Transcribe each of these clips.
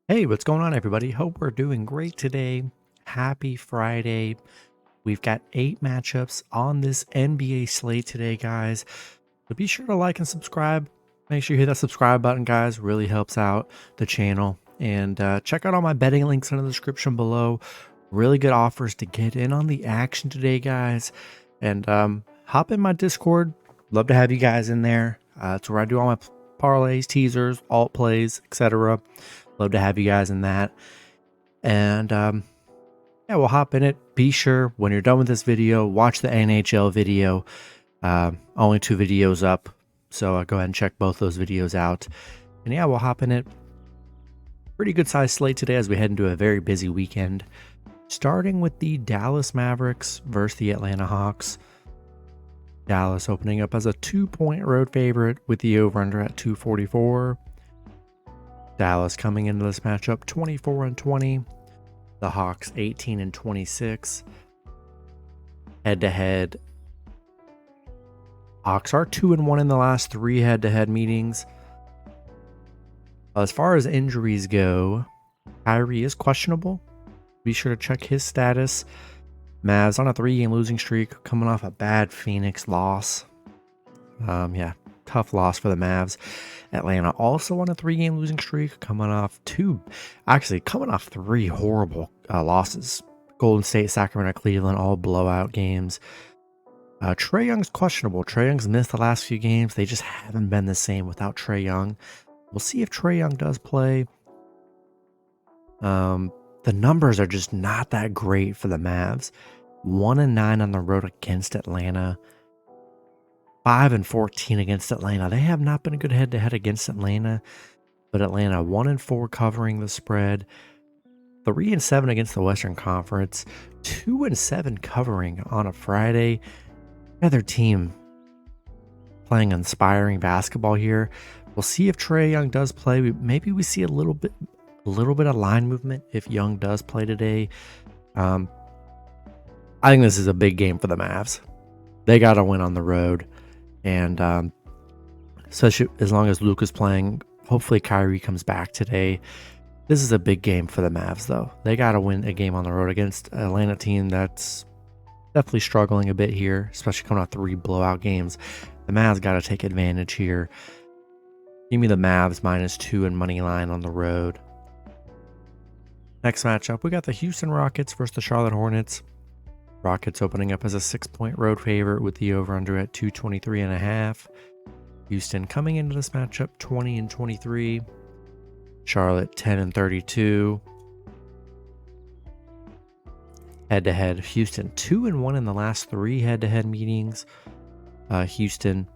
Hey, what's going on, everybody? Hope we're doing great today. Happy Friday. We've got 8 matchups on this NBA slate today, guys. So be sure to like and subscribe. Make sure you hit that subscribe button, guys. Really helps out the channel. And check out all my betting links in the description below. Really good offers to get in on the action today, guys. And hop in my Discord. Love to have you guys in there. It's where I do all my parlays, teasers, alt plays, etc. Love to have you guys in that. And yeah, we'll hop in it. Be sure when you're done with this video, watch the NHL video. Only 2 videos up, so go ahead and check both those videos out. And yeah, we'll hop in it. Pretty good size slate today as we head into a very busy weekend. Starting with the Dallas Mavericks versus the Atlanta Hawks. Dallas opening up as a 2-point road favorite with the over-under at 244. Dallas coming into this matchup 24-20. The Hawks 18-26. Head-to-head, Hawks are 2-1 in the last 3 head-to-head meetings. As far as injuries go, Kyrie is questionable. Be sure to check his status. Mavs on a 3-game losing streak, coming off a bad Phoenix loss. Yeah, tough loss for the Mavs. Atlanta also on a 3-game losing streak, coming off 3 horrible losses. Golden State, Sacramento, Cleveland, all blowout games. Trae Young's questionable. Trae Young's missed the last few games. They just haven't been the same without Trae Young. We'll see if Trae Young does play. The numbers are just not that great for the Mavs. 1-9 on the road against Atlanta. 5-14 against Atlanta. They have not been a good head-to-head against Atlanta, but Atlanta 1-4 covering the spread. 3-7 against the Western Conference. 2-7 covering on a Friday. Another team playing inspiring basketball here. We'll see if Trae Young does play. Maybe we see a little bit of line movement if Young does play today. I think this is a big game for the Mavs. They got to win on the road. And especially as long as Luke is playing, hopefully Kyrie comes back today. This is a big game for the Mavs, though. They got to win a game on the road against an Atlanta team that's definitely struggling a bit here, especially coming off 3 blowout games. The Mavs got to take advantage here. Give me the Mavs -2 and money line on the road. Next matchup, we got the Houston Rockets versus the Charlotte Hornets. Rockets opening up as a 6-point road favorite with the over-under at 223.5. Houston coming into this matchup 20-23. Charlotte 10-32. Head-to-head, Houston 2-1 in the last 3 head-to-head meetings. Houston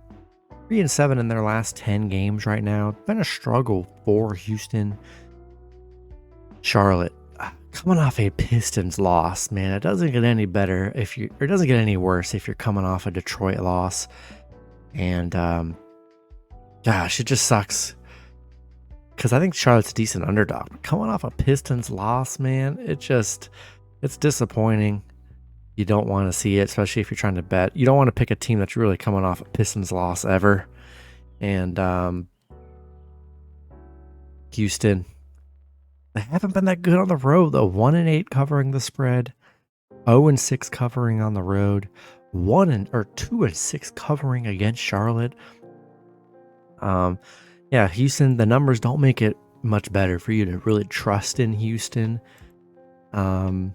3-7 in their last 10 games right now. Been a struggle for Houston. Charlotte coming off a Pistons loss, man. It doesn't get any better it doesn't get any worse if you're coming off a Detroit loss. And gosh, it just sucks because I think Charlotte's a decent underdog. Coming off a Pistons loss, man, it's disappointing. You don't want to see it, especially if you're trying to bet. You don't want to pick a team that's really coming off a Pistons loss ever. And Houston, they haven't been that good on the road, though. 1-8 covering the spread, 0-6 covering on the road, 2-6 covering against Charlotte. Yeah, Houston, the numbers don't make it much better for you to really trust in Houston. Yeah,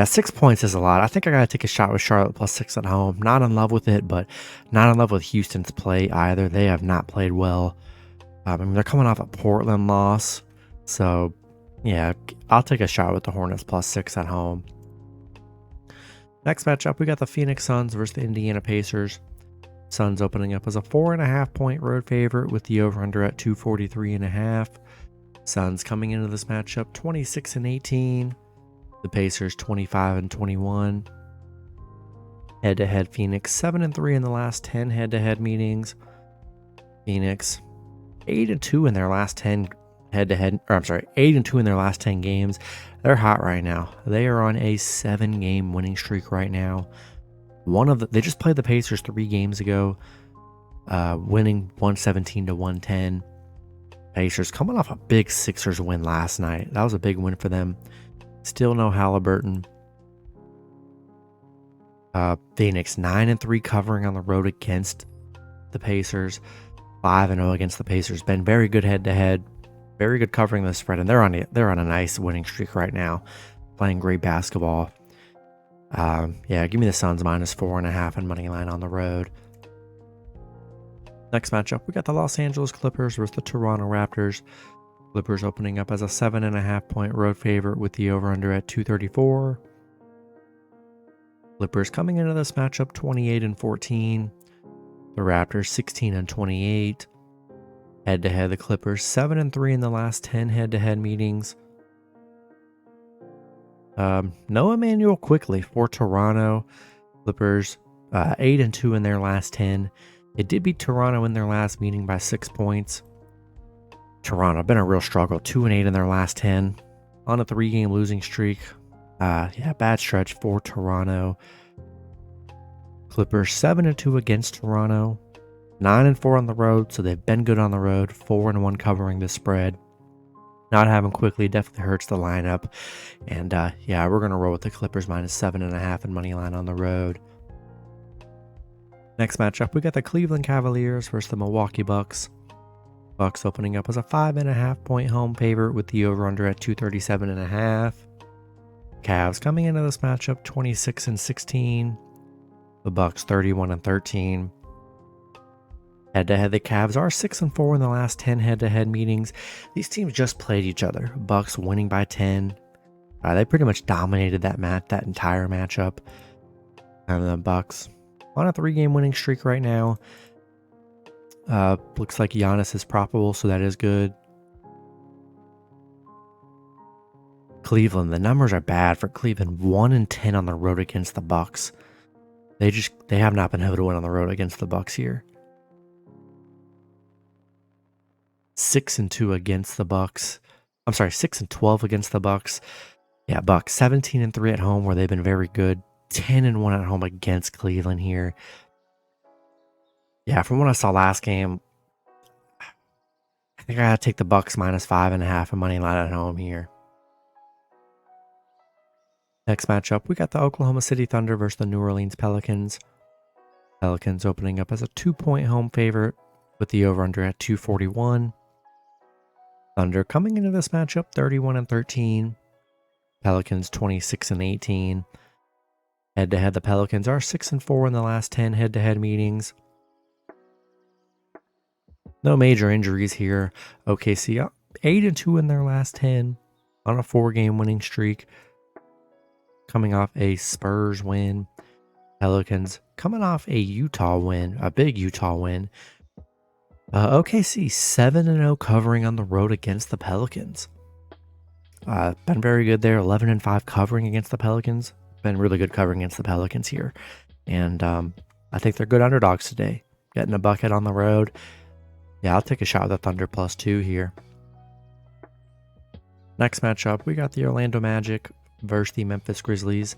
6 points is a lot. I think I gotta take a shot with Charlotte +6 at home. Not in love with it, but not in love with Houston's play either. They have not played well. I mean, they're coming off a Portland loss. So, yeah, I'll take a shot with the Hornets +6 at home. Next matchup, we got the Phoenix Suns versus the Indiana Pacers. Suns opening up as a 4.5-point road favorite with the over-under at 243.5. Suns coming into this matchup 26-18. The Pacers 25-21. Head-to-head, Phoenix 7-3 in the last 10 head-to-head meetings. Phoenix 8-2 in their last 10 head-to-head, 8-2 in their last 10 games. They're hot right now. They are on a 7-game winning streak right now. They just played the Pacers 3 games ago, winning 117-110. Pacers coming off a big Sixers win last night. That was a big win for them. Still no Halliburton. Phoenix 9-3 covering on the road against the Pacers. 5-0 against the Pacers. Been very good head-to-head. Very good covering the spread, and they're on a nice winning streak right now. Playing great basketball. Yeah, give me the Suns -4.5 and money line on the road. Next matchup, we got the Los Angeles Clippers versus the Toronto Raptors. Clippers opening up as a 7.5 point road favorite with the over-under at 234. Clippers coming into this matchup 28-14. The Raptors 16-28. Head-to-head, the Clippers 7-3 in the last 10 head-to-head meetings. No Emmanuel quickly for Toronto. Clippers 8-2 in their last 10. It did beat Toronto in their last meeting by 6 points. Toronto been a real struggle. 2-8 in their last 10. On a 3-game losing streak. Yeah, bad stretch for Toronto. Clippers 7-2 against Toronto. 9-4 on the road, so they've been good on the road. 4-1 covering the spread. Not having quickly definitely hurts the lineup. And yeah, we're going to roll with the Clippers -7.5 and money line on the road. Next matchup, we got the Cleveland Cavaliers versus the Milwaukee Bucks. Bucks opening up as a 5.5 point home favorite with the over-under at 237.5. Cavs coming into this matchup 26-16. The Bucks 31-13. Head-to-head, the Cavs are 6-4 in the last 10 head-to-head meetings. These teams just played each other. Bucks winning by 10. They pretty much dominated that entire matchup. And the Bucks on a 3-game winning streak right now. Looks like Giannis is probable, so that is good. Cleveland, the numbers are bad for Cleveland. 1-10 on the road against the Bucks. They have not been able to win on the road against the Bucks here. 6-2 against the Bucks. I'm sorry, 6-12 against the Bucks. Yeah, Bucks 17-3 at home, where they've been very good. 10-1 at home against Cleveland here. Yeah, from what I saw last game, I think I gotta take the Bucks -5.5 and money line at home here. Next matchup, we got the Oklahoma City Thunder versus the New Orleans Pelicans. Pelicans opening up as a 2-point home favorite with the over-under at 241. Thunder coming into this matchup 31-13. Pelicans 26-18. Head-to-head, the Pelicans are 6-4 in the last 10 head-to-head meetings. No major injuries here. OKC 8-2 in their last 10 on a 4-game winning streak. Coming off a Spurs win. Pelicans coming off a Utah win, a big Utah win. OKC 7-0 covering on the road against the Pelicans. Been very good there. 11-5 covering against the Pelicans. Been really good covering against the Pelicans here. And I think they're good underdogs today. Getting a bucket on the road. Yeah, I'll take a shot with the Thunder +2 here. Next matchup, we got the Orlando Magic versus the Memphis Grizzlies.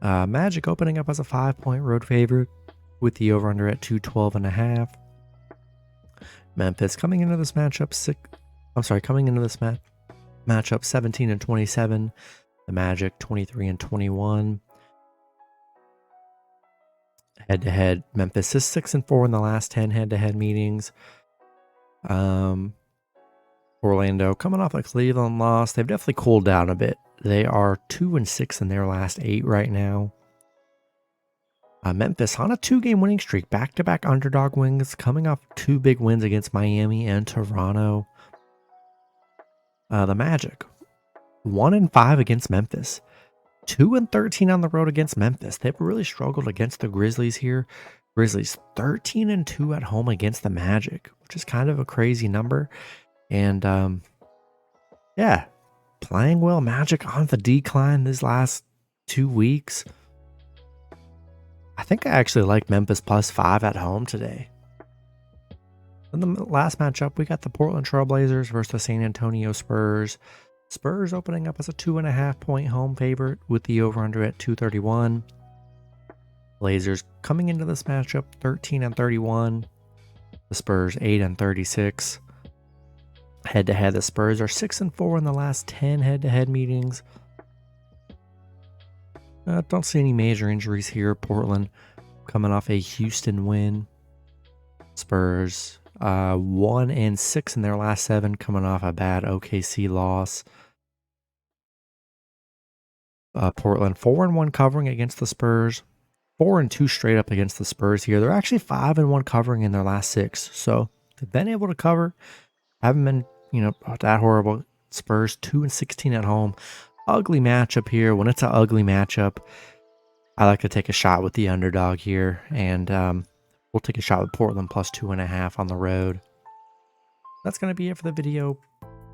Magic opening up as a 5-point road favorite with the over-under at 212.5. Memphis coming into this matchup matchup 17-27. The Magic 23-21. Head-to-head, Memphis is 6-4 in the last 10 head-to-head meetings. Orlando coming off a Cleveland loss. They've definitely cooled down a bit. They are 2-6 in their last 8 right now. Memphis on a 2-game winning streak. Back-to-back underdog wins, coming off 2 big wins against Miami and Toronto. The Magic 1-5 against Memphis. 2-13 on the road against Memphis. They've really struggled against the Grizzlies here. Grizzlies 13-2 at home against the Magic, which is kind of a crazy number. And yeah, playing well. Magic on the decline these last 2 weeks. I think I actually like Memphis +5 at home today. In the last matchup, we got the Portland Trailblazers versus the San Antonio Spurs. Spurs opening up as a 2.5-point home favorite with the over-under at 231. Blazers coming into this matchup 13-31. The Spurs 8-36. Head-to-head, the Spurs are 6-4 in the last 10 head-to-head meetings. Don't see any major injuries here. Portland coming off a Houston win. Spurs 1-6 in their last 7, coming off a bad OKC loss. Portland 4-1 covering against the Spurs. 4-2 straight up against the Spurs here. They're actually 5-1 covering in their last 6. So they've been able to cover. Haven't been, that horrible. Spurs 2-16 at home. Ugly matchup here. When it's an ugly matchup, I like to take a shot with the underdog here. And we'll take a shot with Portland plus 2.5 on the road. That's going to be it for the video.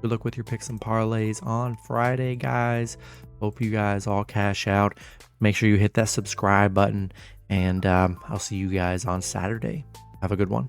Good luck with your picks and parlays on Friday, guys. Hope you guys all cash out. Make sure you hit that subscribe button, and I'll see you guys on Saturday. Have a good one.